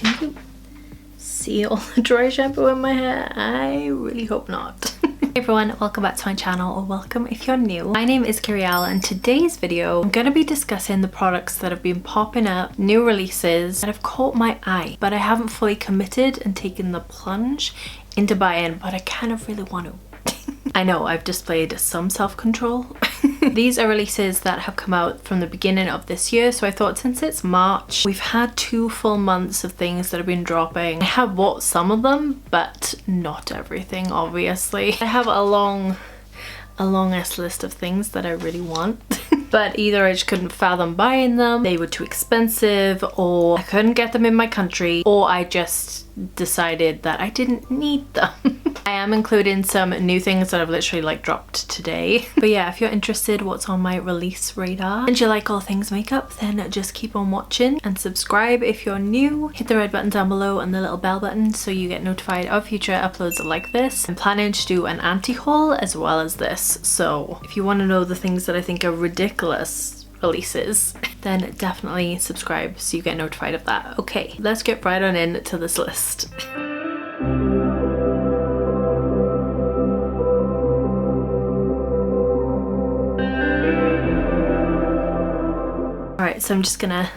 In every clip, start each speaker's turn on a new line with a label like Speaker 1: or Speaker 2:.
Speaker 1: Can you see all the dry shampoo in my hair? I really hope not. Hey everyone, welcome back to my channel, or welcome if you're new. My name is Kyrielle, and today's video I'm going to be discussing the products that have been popping up, new releases that have caught my eye, but I haven't fully committed and taken the plunge into buying, but I kind of really want to. I know I've displayed some self-control. These are releases that have come out from the beginning of this year, so I thought since it's March, we've had 2 full months of things that have been dropping. I have bought some of them, but not everything, obviously. I have a long ass list of things that I really want. But either I just couldn't fathom buying them, they were too expensive, or I couldn't get them in my country, or I just decided that I didn't need them. I am including some new things that I've literally like dropped today. But yeah, if you're interested what's on my release radar and you like all things makeup, then just keep on watching and subscribe if you're new. Hit the red button down below and the little bell button so you get notified of future uploads like this. I'm planning to do an anti-haul as well as this, so if you want to know the things that I think are ridiculous releases, then definitely subscribe so you get notified of that. Okay, let's get right on into this list. Alright, so I'm just gonna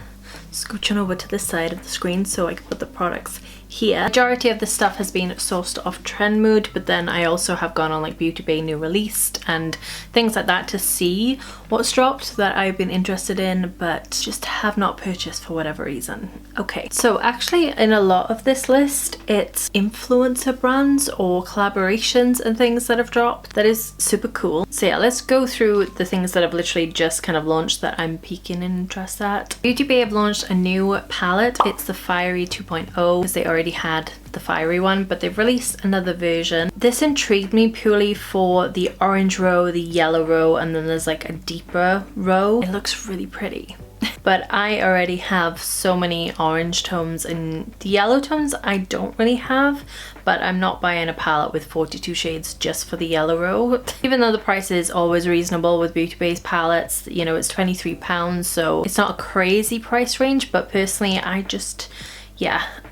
Speaker 1: scooch on over to this side of the screen so I can put the products here. Majority of this stuff has been sourced off Trendmood, but then I also have gone on like Beauty Bay New Released and things like that to see what's dropped that I've been interested in but just have not purchased for whatever reason. Okay, so actually in a lot of this list it's influencer brands or collaborations and things that have dropped. That is super cool. So yeah, let's go through the things that have literally just kind of launched that I'm piquing interest at. Beauty Bay have launched a new palette. It's the Fiery 2.0 because they already had the fiery one, but they've released another version. This intrigued me purely for the orange row, the yellow row, and then there's like a deeper row. It looks really pretty. But I already have so many orange tones, and the yellow tones I don't really have, but I'm not buying a palette with 42 shades just for the yellow row. Even though the price is always reasonable with Beauty Bay's palettes, you know, it's £23, so it's not a crazy price range, but personally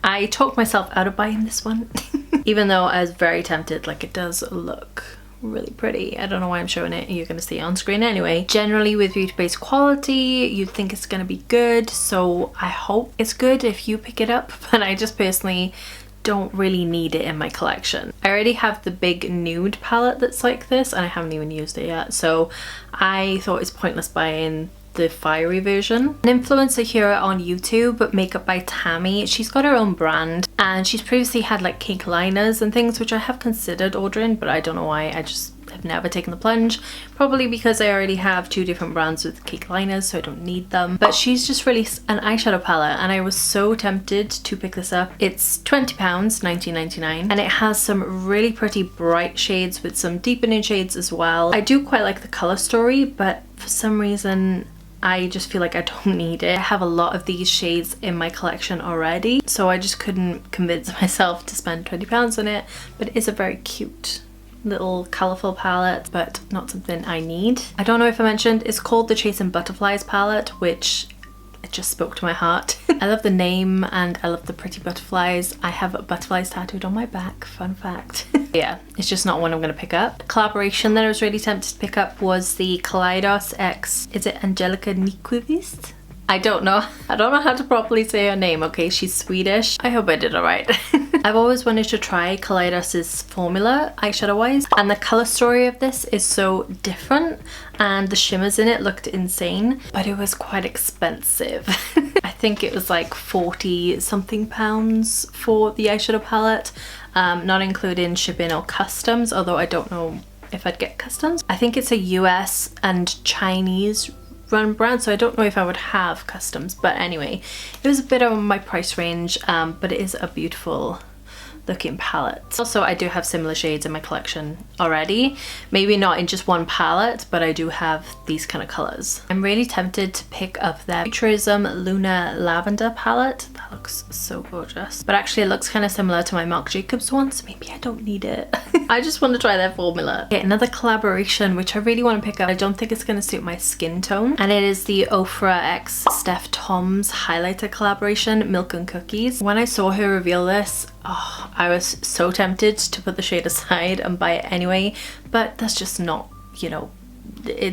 Speaker 1: I talked myself out of buying this one. Even though I was very tempted, like it does look really pretty. I don't know why I'm showing it, you're gonna see it on screen anyway. Generally with Beauty Bay's quality, you'd think it's gonna be good, so I hope it's good if you pick it up, but I just personally don't really need it in my collection. I already have the big nude palette that's like this and I haven't even used it yet, so I thought it's pointless buying the fiery version. An influencer here on YouTube, Makeup by Tammy, she's got her own brand and she's previously had like cake liners and things which I have considered ordering, but I don't know why, I just have never taken the plunge. Probably because I already have 2 different brands with cake liners, so I don't need them. But she's just released an eyeshadow palette and I was so tempted to pick this up. It's £20, $19.99, and it has some really pretty bright shades with some deepening shades as well. I do quite like the color story, but for some reason I just feel like I don't need it. I have a lot of these shades in my collection already, so I just couldn't convince myself to spend £20 on it, but it is a very cute little colourful palette, but not something I need. I don't know if I mentioned, it's called the Chasing Butterflies palette, which it just spoke to my heart. I love the name and I love the pretty butterflies. I have butterflies tattooed on my back, fun fact. Yeah, it's just not one I'm gonna pick up. The collaboration that I was really tempted to pick up was the Kaleidos X, is it Angelica Nyquist? I don't know how to properly say her name, okay? She's Swedish. I hope I did alright. I've always wanted to try Kaleidos's formula eyeshadow wise, and the color story of this is so different and the shimmers in it looked insane, but it was quite expensive. I think it was like 40 something pounds for the eyeshadow palette, not including shipping or customs, although I don't know if I'd get customs. I think it's a US and Chinese run brand, so I don't know if I would have customs, but anyway, it was a bit of my price range, but it is a beautiful looking palettes. Also, I do have similar shades in my collection already. Maybe not in just one palette, but I do have these kind of colors. I'm really tempted to pick up their Futurism Lunar Lavender palette. That looks so gorgeous. But actually it looks kind of similar to my Marc Jacobs one, so maybe I don't need it. I just want to try their formula. Okay, another collaboration which I really want to pick up. I don't think it's going to suit my skin tone. And it is the Ofra x Steph Tom's highlighter collaboration, Milk and Cookies. When I saw her reveal this, oh, I was so tempted to put the shade aside and buy it anyway, but that's just not, you know,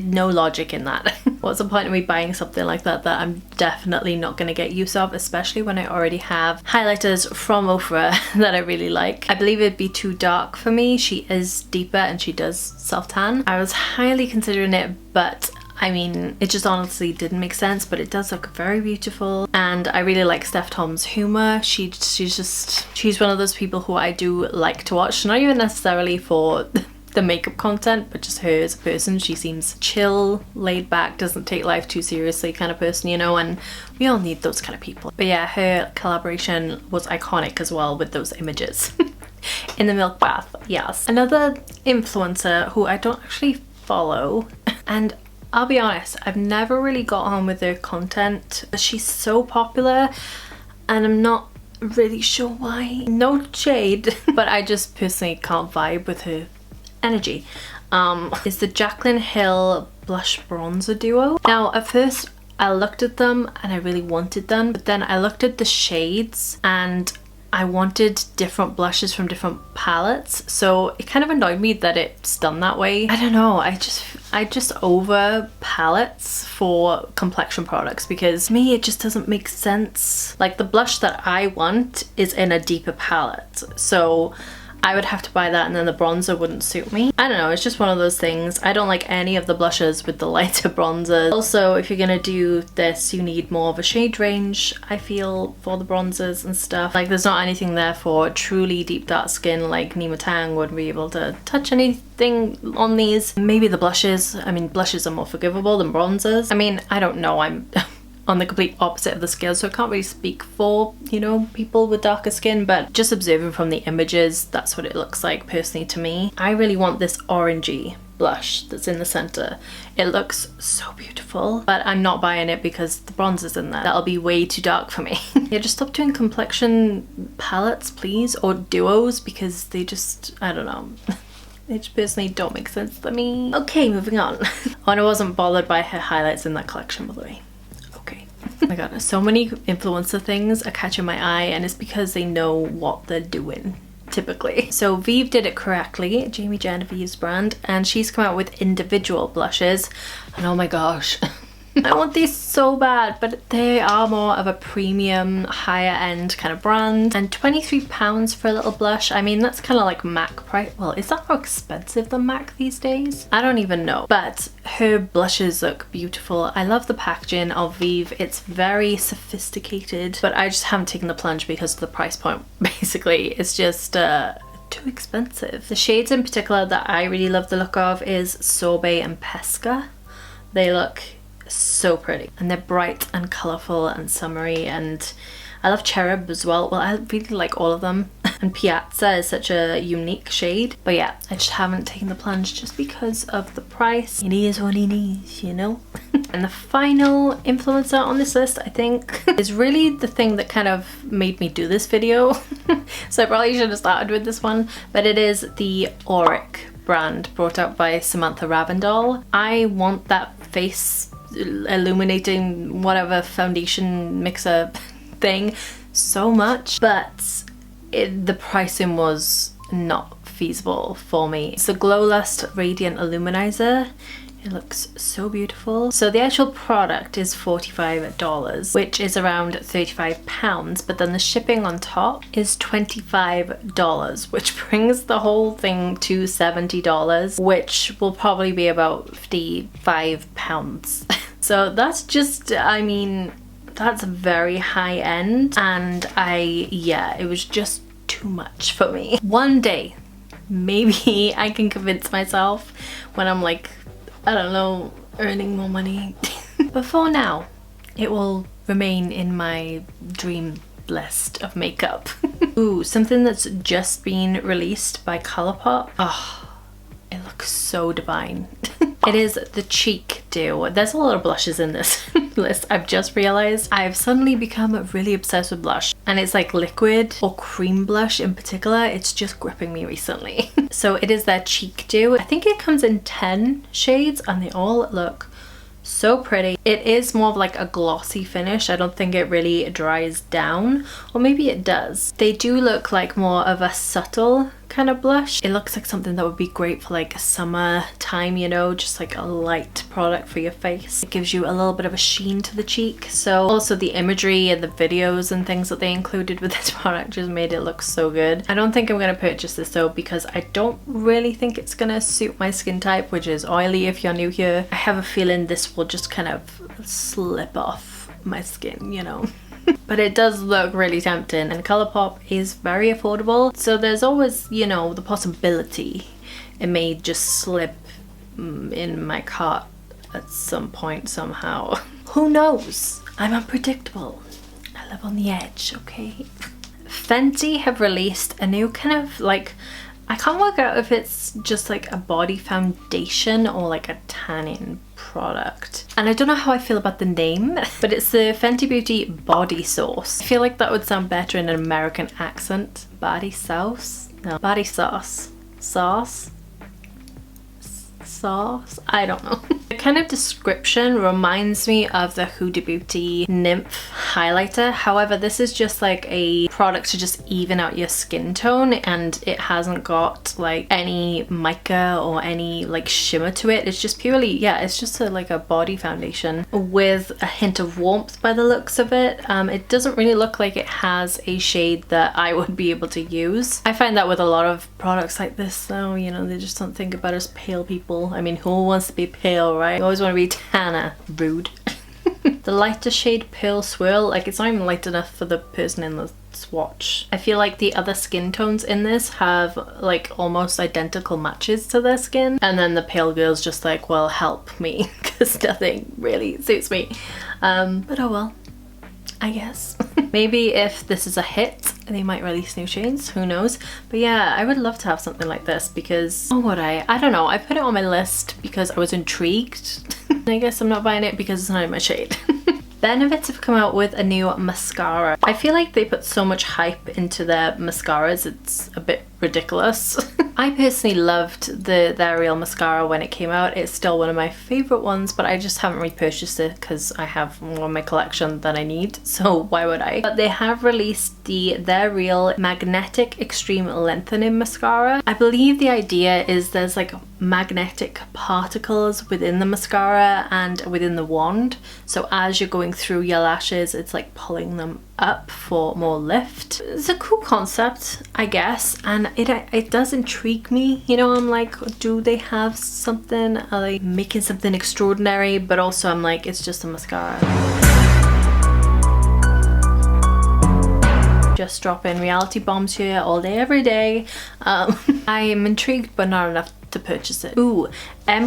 Speaker 1: no logic in that. What's the point of me buying something like that I'm definitely not going to get use of, especially when I already have highlighters from Ofra that I really like. I believe it'd be too dark for me. She is deeper and she does self-tan. I was highly considering it, but I mean, it just honestly didn't make sense, but it does look very beautiful. And I really like Steph Tom's humor. She's one of those people who I do like to watch, not even necessarily for the makeup content, but just her as a person. She seems chill, laid back, doesn't take life too seriously kind of person, you know, and we all need those kind of people. But yeah, her collaboration was iconic as well with those images in the milk bath. Yes. Another influencer who I don't actually follow, and I'll be honest, I've never really got on with her content. She's so popular and I'm not really sure why. No shade, but I just personally can't vibe with her energy. Is the Jaclyn Hill blush bronzer duo. Now at first I looked at them and I really wanted them, but then I looked at the shades and I wanted different blushes from different palettes, so it kind of annoyed me that it's done that way. I don't know, I just over palettes for complexion products, because to me it just doesn't make sense. Like the blush that I want is in a deeper palette, so I would have to buy that and then the bronzer wouldn't suit me. I don't know, it's just one of those things. I don't like any of the blushes with the lighter bronzers. Also, if you're gonna do this, you need more of a shade range, I feel, for the bronzers and stuff. Like there's not anything there for truly deep dark skin, like Nima Tang wouldn't be able to touch anything on these. Maybe the blushes, I mean blushes are more forgivable than bronzers. I mean, I don't know, I'm on the complete opposite of the scale, so I can't really speak for, you know, people with darker skin, but just observing from the images, that's what it looks like personally to me. I really want this orangey blush that's in the center. It looks so beautiful, but I'm not buying it because the bronzer's in there. That'll be way too dark for me. Yeah, just stop doing complexion palettes, please, or duos, because they just, I don't know. They just personally don't make sense to me. Okay, moving on. Oh, and I wasn't bothered by her highlights in that collection, by the way. Oh my god, so many influencer things are catching my eye, and it's because they know what they're doing typically. So Vive did it correctly, Jamie Genevieve's brand, and she's come out with individual blushes, and oh my gosh. I want these so bad, but they are more of a premium, higher end kind of brand. And £23 for a little blush, I mean, that's kind of like MAC price. Well, is that more expensive than MAC these days? I don't even know. But her blushes look beautiful. I love the packaging of Vive. It's very sophisticated, but I just haven't taken the plunge because of the price point. Basically, it's just too expensive. The shades in particular that I really love the look of is Sorbet and Pesca. They look so pretty and they're bright and colourful and summery, and I love Cherub as well. Well, I really like all of them. And Piazza is such a unique shade, but yeah, I just haven't taken the plunge just because of the price. It is what it is, you know. And the final influencer on this list, I think, is really the thing that kind of made me do this video. So I probably should have started with this one, but it is the Auric brand brought out by Samantha Ravindal. I want that face illuminating whatever foundation mixer thing so much, but the pricing was not feasible for me. It's the Glow Lust Radiant Illuminizer. It looks so beautiful. So the actual product is $45, which is around £35, but then the shipping on top is $25, which brings the whole thing to $70, which will probably be about £55. So that's just, I mean, that's very high end, and yeah, it was just too much for me. One day, maybe I can convince myself when I'm like, I don't know, earning more money. But for now, it will remain in my dream list of makeup. Ooh, something that's just been released by Colourpop. Oh, it looks so divine. It is the Cheek Dew. There's a lot of blushes in this list. I've just realized I've suddenly become really obsessed with blush, and it's like liquid or cream blush in particular. It's just gripping me recently. So it is their Cheek Dew. I think it comes in 10 shades and they all look so pretty. It is more of like a glossy finish. I don't think it really dries down, or maybe it does. They do look like more of a subtle kind of blush. It looks like something that would be great for like summer time, you know, just like a light product for your face. It gives you a little bit of a sheen to the cheek. So also the imagery and the videos and things that they included with this product just made it look so good. I don't think I'm going to purchase this though, because I don't really think it's going to suit my skin type, which is oily if you're new here. I have a feeling this will just kind of slip off my skin, you know. But it does look really tempting, and Colourpop is very affordable, so there's always, you know, the possibility it may just slip in my cart at some point somehow. Who knows? I'm unpredictable. I live on the edge, okay? Fenty have released a new kind of like, I can't work out if it's just like a body foundation or like a tanning product. And I don't know how I feel about the name, but it's the Fenty Beauty Body Sauce. I feel like that would sound better in an American accent. Body sauce? No, body sauce. Sauce? Sauce? I don't know. The kind of description reminds me of the Huda Beauty Nymph highlighter. However, this is just like a product to just even out your skin tone, and it hasn't got like any mica or any like shimmer to it. It's just purely, yeah, it's just like a body foundation with a hint of warmth by the looks of it. It doesn't really look like it has a shade that I would be able to use. I find that with a lot of products like this though, you know, they just don't think about us pale people. I mean, who wants to be pale, right? You always want to be tanner. Rude. The lighter shade Pearl Swirl, like it's not even light enough for the person in the swatch. I feel like the other skin tones in this have like almost identical matches to their skin, and then the pale girl's just like, well, help me, because nothing really suits me. But oh well, I guess. Maybe if this is a hit, they might release new shades, who knows. But yeah, I would love to have something like this, because, oh, would I? I don't know. I put it on my list because I was intrigued. I guess I'm not buying it because it's not in my shade. Benefits have come out with a new mascara. I feel like they put so much hype into their mascaras, it's a bit ridiculous. I personally loved their Real mascara when it came out. It's still one of my favorite ones, but I just haven't repurchased it because I have more in my collection than I need, so why would I? But they have released their Real Magnetic Extreme Lengthening Mascara. I believe the idea is there's like magnetic particles within the mascara and within the wand, so as you're going through your lashes, it's like pulling them up for more lift. It's a cool concept, I guess, and it does intrigue me. You know, I'm like, do they have something? Are they making something extraordinary? But also I'm like, it's just a mascara. Just dropping reality bombs here all day, every day. I am intrigued, but not enough to purchase it. Ooh,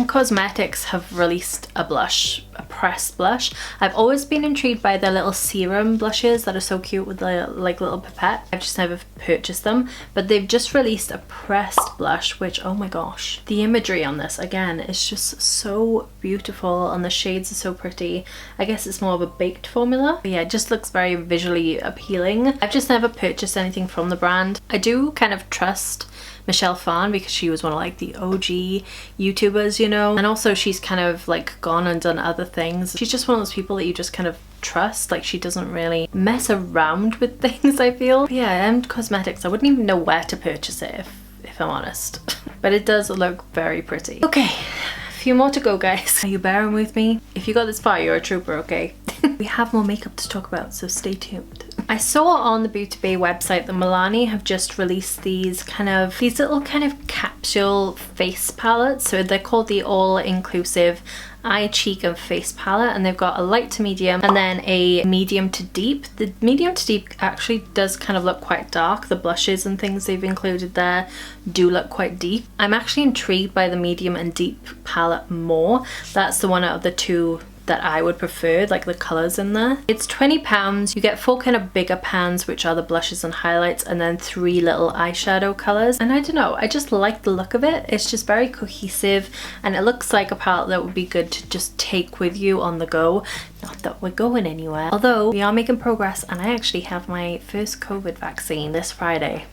Speaker 1: Cosmetics have released a blush, a pressed blush. I've always been intrigued by their little serum blushes that are so cute with the like little pipette. I've just never purchased them, but they've just released a pressed blush, which, oh my gosh, the imagery on this again is just so beautiful, and the shades are so pretty. I guess it's more of a baked formula, but yeah, it just looks very visually appealing. I've just never purchased anything from the brand. I do kind of trust Michelle Phan because she was one of like the OG YouTubers, you know, and also she's kind of like gone and done other things. She's just one of those people that you just kind of trust. Like, she doesn't really mess around with things, I feel. But yeah, Cosmetics, I wouldn't even know where to purchase it if I'm honest. But it does look very pretty. Okay, a few more to go, guys. Are you bearing with me? If you got this far, you're a trooper, okay? We have more makeup to talk about, so stay tuned. I saw on the Beauty Bay website that Milani have just released these little kind of capsule face palettes. So they're called the All-Inclusive Eye, Cheek and Face palette, and they've got a light to medium and then a medium to deep. The medium to deep actually does kind of look quite dark. The blushes and things they've included there do look quite deep. I'm actually intrigued by the medium and deep palette more. That's the one out of the two that I would prefer, like the colours in there. It's £20. You get 4 kind of bigger pans, which are the blushes and highlights, and then 3 little eyeshadow colours. And I don't know, I just like the look of it. It's just very cohesive, and it looks like a palette that would be good to just take with you on the go. Not that we're going anywhere, although we are making progress, and I actually have my first COVID vaccine this Friday.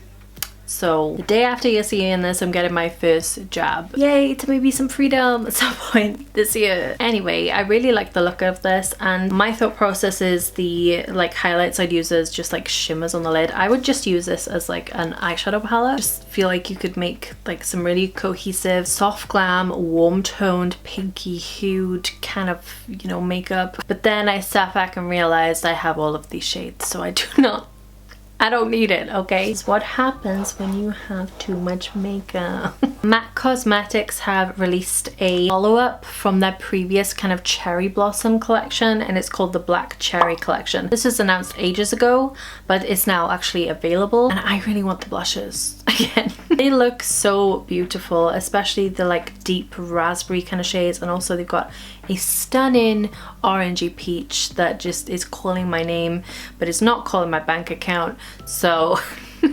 Speaker 1: So the day after you're seeing this, I'm getting my first jab. Yay, to maybe some freedom at some point this year. Anyway, I really like the look of this, and my thought process is the like highlights I'd use as just like shimmers on the lid. I would just use this as like an eyeshadow palette. Just feel like you could make like some really cohesive, soft glam, warm toned, pinky hued kind of, you know, makeup. But then I sat back and realized I have all of these shades, so I don't need it, okay? It's what happens when you have too much makeup. MAC Cosmetics have released a follow-up from their previous kind of cherry blossom collection, and it's called the Black Cherry collection. This was announced ages ago, but it's now actually available, and I really want the blushes again. They look so beautiful, especially the like deep raspberry kind of shades, and also they've got a stunning orangey peach that just is calling my name, but it's not calling my bank account. So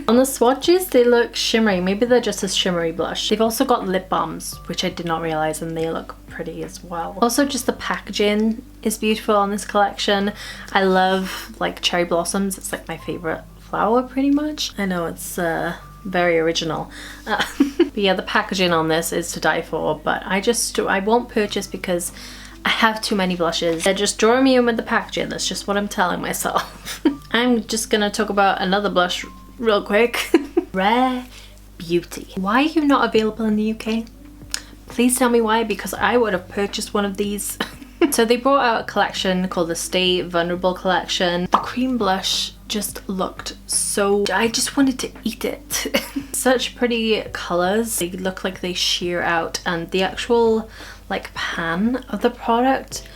Speaker 1: on the swatches, they look shimmery. Maybe they're just a shimmery blush. They've also got lip balms, which I did not realize, and they look pretty as well. Also, just the packaging is beautiful on this collection. I love like cherry blossoms. It's like my favorite flower pretty much. I know it's very original. But yeah, the packaging on this is to die for, but I won't purchase because I have too many blushes. They're just drawing me in with the packaging. That's just what I'm telling myself. I'm just gonna talk about another blush real quick. Rare Beauty. Why are you not available in the UK? Please tell me why, because I would have purchased one of these. So they brought out a collection called the Stay Vulnerable collection. The cream blush just looked so... I just wanted to eat it. Such pretty colours. They look like they sheer out, and the actual like pan of the product,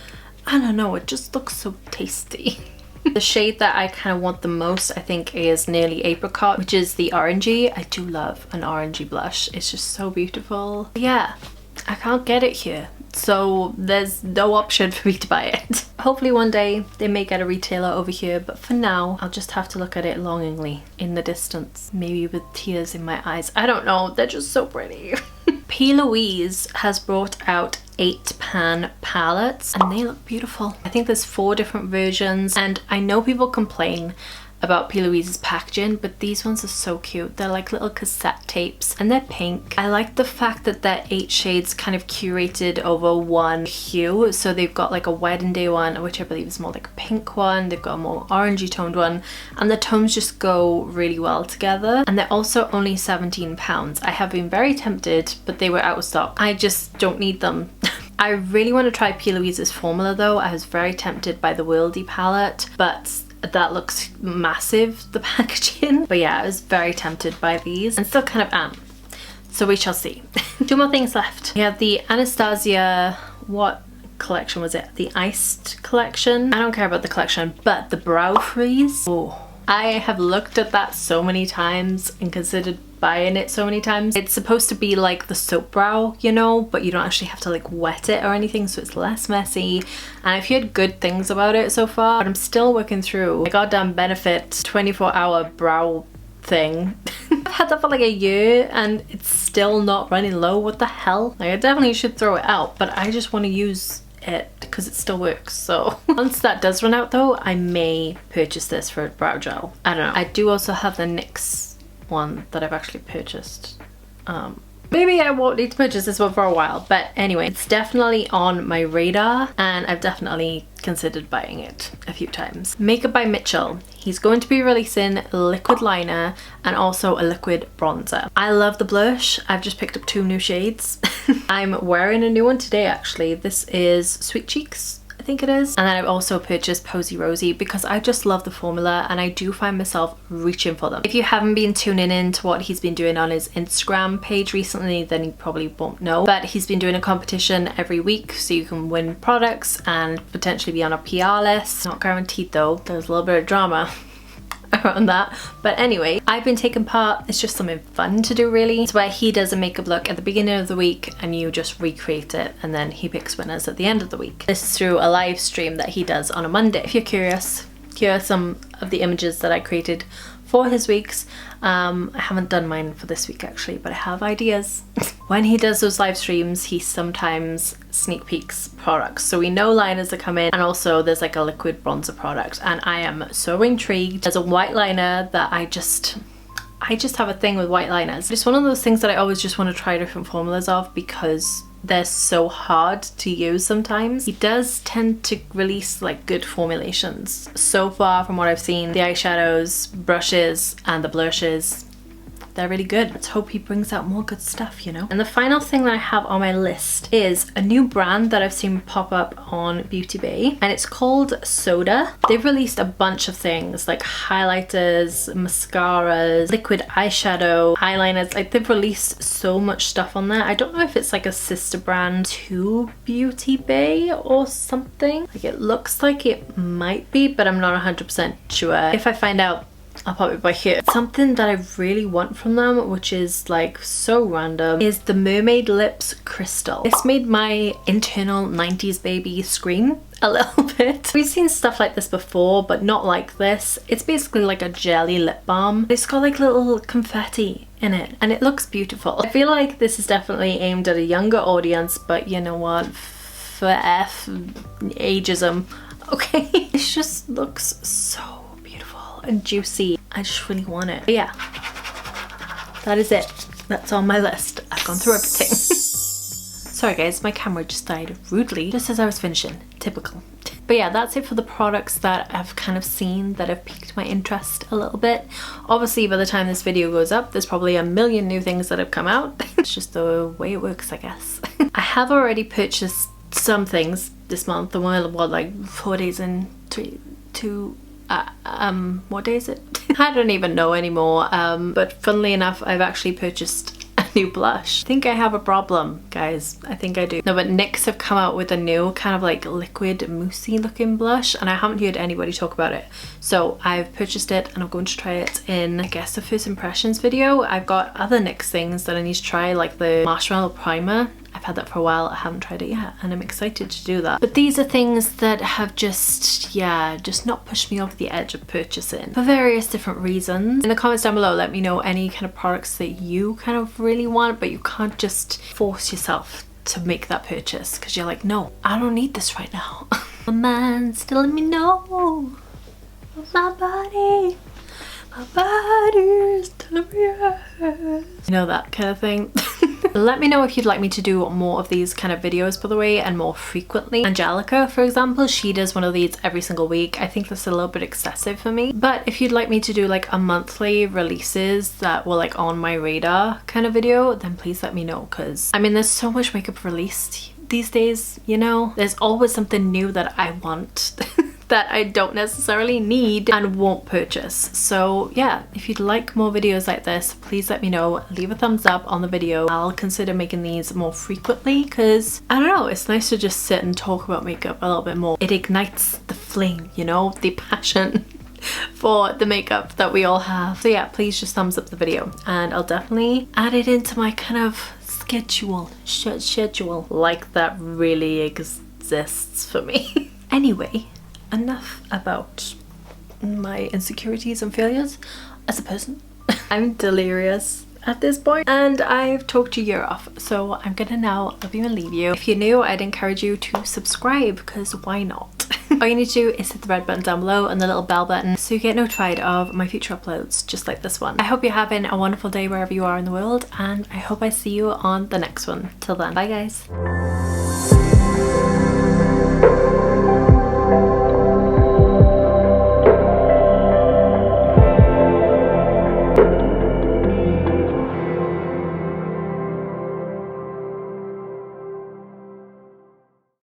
Speaker 1: I don't know, it just looks so tasty. The shade that I kind of want the most, I think, is Nearly Apricot, which is the orangey. I do love an orangey blush. It's just so beautiful. Yeah, I can't get it here, so there's no option for me to buy it. Hopefully one day they may get a retailer over here, but for now I'll just have to look at it longingly in the distance, maybe with tears in my eyes. I don't know, they're just so pretty. P. Louise has brought out 8 pan palettes, and they look beautiful. I think there's 4 different versions, and I know people complain about P. Louise's packaging, but these ones are so cute. They're like little cassette tapes, and they're pink. I like the fact that they're 8 shades kind of curated over one hue. So they've got like a wedding day one, which I believe is more like a pink one. They've got a more orangey toned one, and the tones just go really well together. And they're also only £17. I have been very tempted, but they were out of stock. I just don't need them. I really want to try P. Louise's formula though. I was very tempted by the Worldy palette, but that looks massive, the packaging. But yeah, I was very tempted by these, and still kind of am. So we shall see. 2 more things left. We have the Anastasia, what collection was it? The Iced collection. I don't care about the collection, but the Brow Freeze. Oh, I have looked at that so many times and considered buying it so many times. It's supposed to be like the soap brow, you know, but you don't actually have to like wet it or anything, so it's less messy. And I've heard good things about it so far, but I'm still working through my goddamn Benefit 24-hour brow thing. I've had that for like a year and it's still not running low. What the hell? Like, I definitely should throw it out, but I just want to use it because it still works. So once that does run out though, I may purchase this for a brow gel. I don't know. I do also have the NYX one that I've actually purchased. Maybe I won't need to purchase this one for a while, but anyway, it's definitely on my radar, and I've definitely considered buying it a few times. Makeup by Mitchell. He's going to be releasing a liquid liner and also a liquid bronzer. I love the blush. I've just picked up 2 new shades. I'm wearing a new one today actually. This is Sweet Cheeks, I think it is. And then I've also purchased Posy Rosy because I just love the formula, and I do find myself reaching for them. If you haven't been tuning in to what he's been doing on his Instagram page recently, then you probably won't know, but he's been doing a competition every week so you can win products and potentially be on a PR list. Not guaranteed though, there's a little bit of drama around that. But anyway, I've been taking part. It's just something fun to do really. It's where he does a makeup look at the beginning of the week and you just recreate it, and then he picks winners at the end of the week. This is through a live stream that he does on a Monday. If you're curious, here are some of the images that I created for his weeks. I haven't done mine for this week actually, but I have ideas. When he does those live streams, he sometimes sneak peeks products. So we know liners are coming, and also there's like a liquid bronzer product, and I am so intrigued. There's a white liner that I just have a thing with white liners. It's one of those things that I always just want to try different formulas of because they're so hard to use sometimes. He does tend to release like good formulations. So far from what I've seen, the eyeshadows, brushes and the blushes, they're really good. Let's hope he brings out more good stuff, you know? And the final thing that I have on my list is a new brand that I've seen pop up on Beauty Bay, and it's called Soda. They've released a bunch of things like highlighters, mascaras, liquid eyeshadow, eyeliners. Like they've released so much stuff on there. I don't know if it's like a sister brand to Beauty Bay or something. Like it looks like it might be, but I'm not 100% sure. If I find out, I'll pop it by here. Something that I really want from them, which is like so random, is the Mermaid Lips Crystal. This made my internal 90s baby scream a little bit. We've seen stuff like this before, but not like this. It's basically like a jelly lip balm. It's got like little confetti in it and it looks beautiful. I feel like this is definitely aimed at a younger audience, but you know what? For F ageism. Okay. It just looks so and juicy. I just really want it. But yeah, that is it. That's on my list. I've gone through everything. Sorry guys, my camera just died rudely just as I was finishing. Typical. But yeah, that's it for the products that I've kind of seen that have piqued my interest a little bit. Obviously by the time this video goes up, there's probably a million new things that have come out. It's just the way it works, I guess. I have already purchased some things this month. The one, what, like 4 days in, what day is it? I don't even know anymore, but funnily enough I've actually purchased a new blush. I think I have a problem, guys. I think I do. No, but NYX have come out with a new kind of like liquid moussey looking blush, and I haven't heard anybody talk about it, so I've purchased it and I'm going to try it in, I guess, the first impressions video. I've got other NYX things that I need to try, like the marshmallow primer. I've had that for a while, I haven't tried it yet, and I'm excited to do that. But these are things that have just not pushed me over the edge of purchasing for various different reasons. In the comments down below, let me know any kind of products that you kind of really want, but you can't just force yourself to make that purchase because you're like, no, I don't need this right now. My mind's telling me no, but my body's telling me yes. You know, that kind of thing. Let me know if you'd like me to do more of these kind of videos, by the way, and more frequently. Angelica, for example, she does one of these every single week. I think that's a little bit excessive for me. But if you'd like me to do like a monthly releases that were like on my radar kind of video, then please let me know, because I mean, there's so much makeup released these days, you know? There's always something new that I want. That I don't necessarily need and won't purchase. So yeah, if you'd like more videos like this, please let me know. Leave a thumbs up on the video. I'll consider making these more frequently because I don't know, it's nice to just sit and talk about makeup a little bit more. It ignites the flame, you know, the passion for the makeup that we all have. So yeah, please just thumbs up the video and I'll definitely add it into my kind of schedule like that really exists for me. Anyway, enough about my insecurities and failures as a person. I'm delirious at this point and I've talked your ear off, so I'm gonna now love you and leave you. If you're new, I'd encourage you to subscribe because why not? All you need to do is hit the red button down below and the little bell button so you get notified of my future uploads just like this one. I hope you're having a wonderful day wherever you are in the world, and I hope I see you on the next one. Till then, bye guys.